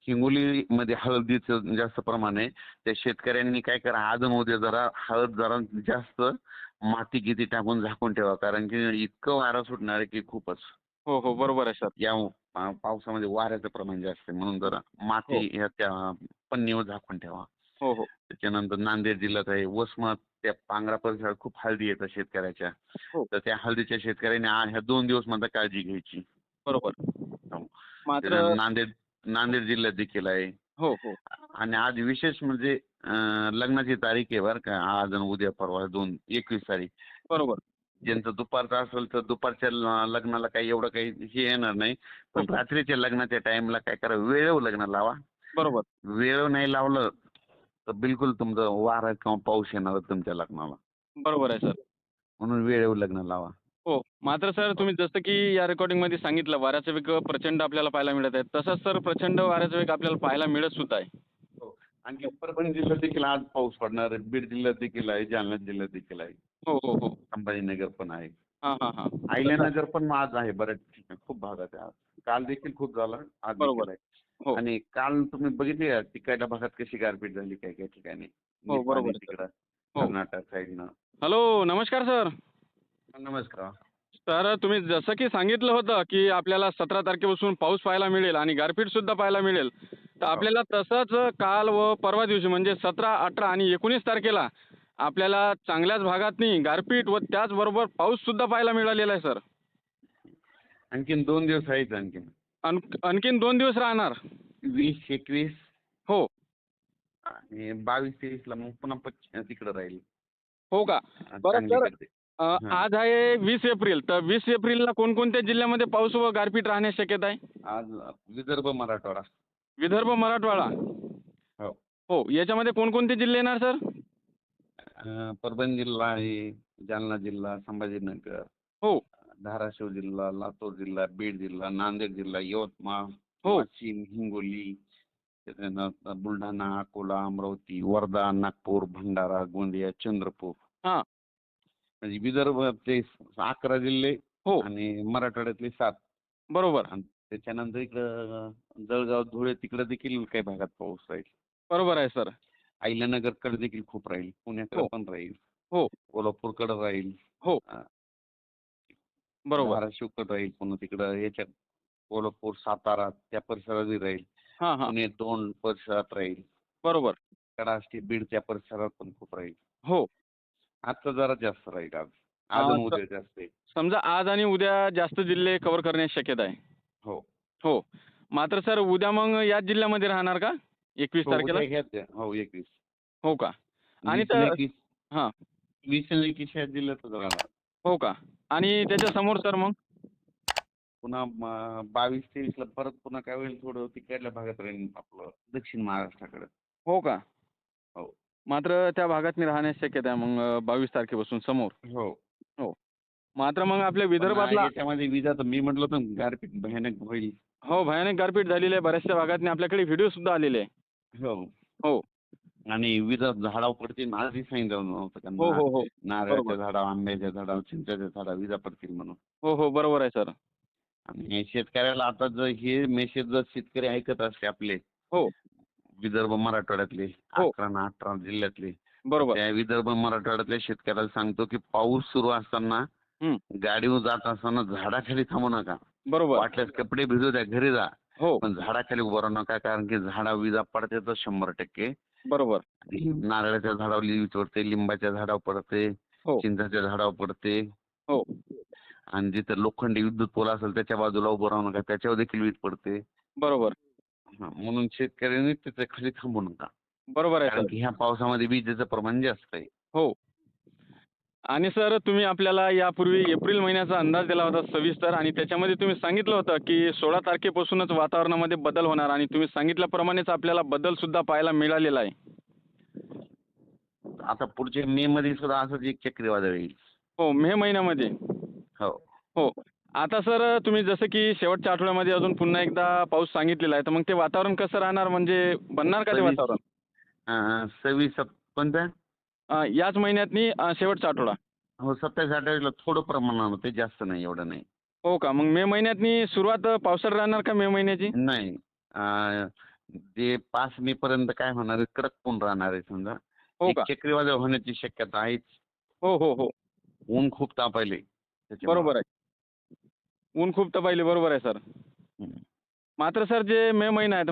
हिंगोलीमध्ये हळदीचं जास्त प्रमाण आहे. त्या शेतकऱ्यांनी काय करा, आज आणि उद्या जरा हळद जरा जास्त माती गिती टाकून झाकून ठेवा, कारण की इतकं वारं सुटणार आहे की खूपच. हो, हो. बरोबर आहे सर. या पावसामध्ये वाऱ्याचं प्रमाण जास्त आहे, म्हणून जरा हो, माती ह्या त्या पन्नीवर झाकून ठेवा. हो, हो. त्याच्यानंतर नांदेड जिल्ह्यात आहे वसमत, त्या पांगरा परिसरात खूप हळदी येतात शेतकऱ्याच्या. हो, तर त्या हळदीच्या शेतकऱ्यांनी ह्या 2 दिवस मध्ये काळजी घ्यायची. बरोबर. हो. मात्र त्याच्यानंतर नांदेड नांदेड जिल्ह्यात देखील आहे. हो, हो. आणि आज विशेष म्हणजे लग्नाची तारीख आहे बरं का, आज आणि उद्या परवा 21 तारीख. बरोबर. ज्यांचं दुपारचं असेल तर दुपारच्या लग्नाला काही एवढं काही हे येणार नाही. हो, पण रात्रीच्या लग्नाच्या टाइमला काय करा, वेळेवर लग्न लावा. बरोबर. वेळ नाही लावलं तर बिलकुल तुमचं वारा किंवा पाऊस येणार तुमच्या लग्नाला. बरोबर आहे सर. म्हणून वेळेवर लग्न लावा. हो. मात्र सर हो. तुम्ही जसं की या रेकॉर्डिंगमध्ये सांगितलं वाऱ्याचा वेग प्रचंड आपल्याला पाहायला मिळत आहे. तसंच सर प्रचंड वाऱ्याचा वेग आपल्याला पाहायला मिळत सुद्धा आहे. हो. आणखी परभणी जिल्ह्यात देखील आज पाऊस पडणार आहे. बीड जिल्ह्यात देखील आहे. जालना जिल्ह्यात देखील आहे. हो, हो, हो. संभाजीनगर पण आहे. हां, हां, हां. तसं अहिल्यानगर पण आज आहे बऱ्याच ठिकाणी. खूप भागात आहे आज. काल देखील खूप झाला. आज बरोबर. देखील आहे. हो, आणि काल तुम्ही बघितली का तिकडच्या भागात कशी गारपीट झाली काही काही ठिकाणी. हो. निपाणी बरोबर आहे सर. तिकडं, हो. कर्नाटक साईडनं. हॅलो, नमस्कार सर. नमस्कार. तर तुम्ही जसं की सांगितलं होतं, की आपल्याला 17 तारखेपासून पाऊस पाहायला मिळेल आणि गारपीटसुद्धा पाहायला मिळेल. तर हो. आपल्याला तसंच काल व परवा दिवशी म्हणजे 17, 18 आणि 19 तारखेला आपल्याला चांगल्याच भागातनी गारपीट व त्याचबरोबर पाऊससुद्धा पाहायला मिळालेला आहे सर. आणखीन 2 दिवस आहेत आणखीन. आणखीन 2 दिवस राहणार. 20, 21 हो. आणि 22, 23 ला मग पुन्हा तिकडं राहील. हो का? बरं सर, सांगलीकडे. हां. आज आहे 20 एप्रिल. तर 20 एप्रिलला कोणकोणत्या जिल्ह्यामध्ये पाऊस व गारपीट राहण्याची शक्यता आहे? आज विदर्भ, मराठवाडा. विदर्भ, मराठवाडा. हो. हो. याच्यामध्ये कोणकोणते जिल्हे येणार सर? परभणी जिल्हा आहे, जालना जिल्हा, संभाजीनगर, हो, धाराशिव जिल्हा, लातूर जिल्हा, बीड जिल्हा, नांदेड जिल्हा, यवतमाळ, हो. वाशिम, हिंगोली, त्याच्यानंतर बुलढाणा, अकोला, अमरावती, वर्धा, नागपूर, भंडारा, गोंदिया, चंद्रपूर. हां. म्हणजे विदर्भातले 11 जिल्हे हो. आणि मराठवाड्यातले 7. बरोबर. आणि त्याच्यानंतर इकडं जळगाव, धुळे तिकडे देखील काही भागात पाऊस राहील. बरोबर आहे सर. अहिल्यानगरकडे देखील खूप राहील. पुण्याकडे हो, पण राहील. हो, कोल्हापूरकडे राहील. हो. अ, बरोबर. धाराशिवकडे राहील. पुन्हा तिकडं याच्यात कोल्हापूर, सातारा त्या परिसरातही राहील. हां, हां. पुणे 2 परिसरात राहील. बरोबर. कडाष्टी, बीड त्या परिसरात पण खूप राहील. हो. आजचं जरा जास्त राहील आज. अ, आज आणि स उद्या जास्त आहे. समजा आज आणि उद्या जास्त जिल्हे कव्हर करण्याची शक्यता आहे. हो. हो. मात्र सर उद्या मग याच जिल्ह्यामध्ये राहणार का? 21 हो, तारखेला? उद्या घ्याच आहे. हो, 21. हो का? आणि 20 आणि तर 21, हां. 20 आणि 21 ह्या जिल्ह्यातच राहणार. हो का? आणि त्याच्या समोर सर मग? पुन्हा 22-23 ला परत पुन्हा काय होईल, थोडं तिकडल्या भागात राहील आपलं दक्षिण महाराष्ट्राकडे. हो का? हो. मात्र त्या भागात मी राहण्याची शक्यता आहे मग 22 तारखेपासून समोर. हो. हो. मात्र मग आपल्या पण विदर्भातला याच्यामध्ये विजा तर मी म्हटलं होतं गारपीट भयानक होईल. हो, भयानक गारपीट झालेली आहे. बऱ्याचशा भागातनी आपल्याकडे व्हिडिओसुद्धा आलेले आहे. हो. हो. आणि विजा झाडावर पडतील आजही सांगितलं नव्हतं का, हो, हो, हो. नारळाच्या बरोबर. झाडावर, आंब्याच्या झाडावर, चिंचेच्या झाडावर विजा पडतील म्हणून. हो, हो. बरोबर आहे सर. आणि शेतकऱ्याला आता जर हे मेसेज जर शेतकरी ऐकत असते आपले हो, विदर्भ मराठवाड्यातले हो. 11 आणि 18 जिल्ह्यातले, तर बरोबर. त्या विदर्भ मराठवाड्यातल्या शेतकऱ्याला सांगतो की पाऊस सुरू असताना हं. गाडीवर जात असताना झाडाखाली थांबू नका. बरोबर. वाटल्यास कपडे भिजू द्या, घरी जा. हो, पण झाडाखाली उभं राहू नका, कारण की झाडा विजा पडते तर 100%. बरोबर. आणि नारळाच्या झाडावर वीज पडते, लिंबाच्या झाडावर पडते, हो, चिंचाच्या झाडावर पडते. हो. आणि जिथे लोखंडी विद्युत पोल असेल त्याच्या बाजूला उभं राहू नका, त्याच्यावर देखील वीज पडते. बरोबर. म्हणून शेतकऱ्यांनी त्याच्या खाली थांबू नका. बरोबर आहे कारण सर. की ह्या पावसामध्ये विजेचं प्रमाण जास्त आहे. हो. आणि सर तुम्ही आपल्याला यापूर्वी एप्रिल महिन्याचा अंदाज दिला होता सविस्तर आणि त्याच्यामध्ये तुम्ही सांगितलं होतं की 16 तारखेपासूनच वातावरणामध्ये बदल होणार आणि तुम्ही सांगितल्याप्रमाणेच आपल्याला बदलसुद्धा पाहायला मिळालेला आहे. आता पुढच्या मे मध्ये सुद्धा असंच एक चक्रीवादळ येईल. हो, मे महिन्यामध्ये. हो. हो. आता सर तुम्ही जसं की शेवटच्या आठवड्यामध्ये अजून पुन्हा एकदा पाऊस सांगितलेला आहे, तर मग ते वातावरण कसं राहणार म्हणजे बनणार का ते 26, वातावरण? 26 कोणत्या? याच महिन्यातनी शेवटचा आठवडा. हो, 27-28 ला थोडं प्रमाणात होते, जास्त नाही, एवढं नाही. हो का? मग मे महिन्यातनी सुरुवात पावसाळ्यात राहणार का मे महिन्याची? नाही. जे 5 मे पर्यंत काय होणार आहे, कडक ऊन राहणार आहे समजा. हो एक का? चक्रीवादळ होण्याची शक्यता आहेच. हो, हो, हो. ऊन खूप तापायले त्याच्यामुळं. बरोबर आहे. ऊन खूप तपायले. बरोबर आहे सर. हं. मात्र सर जे मे महिना आहे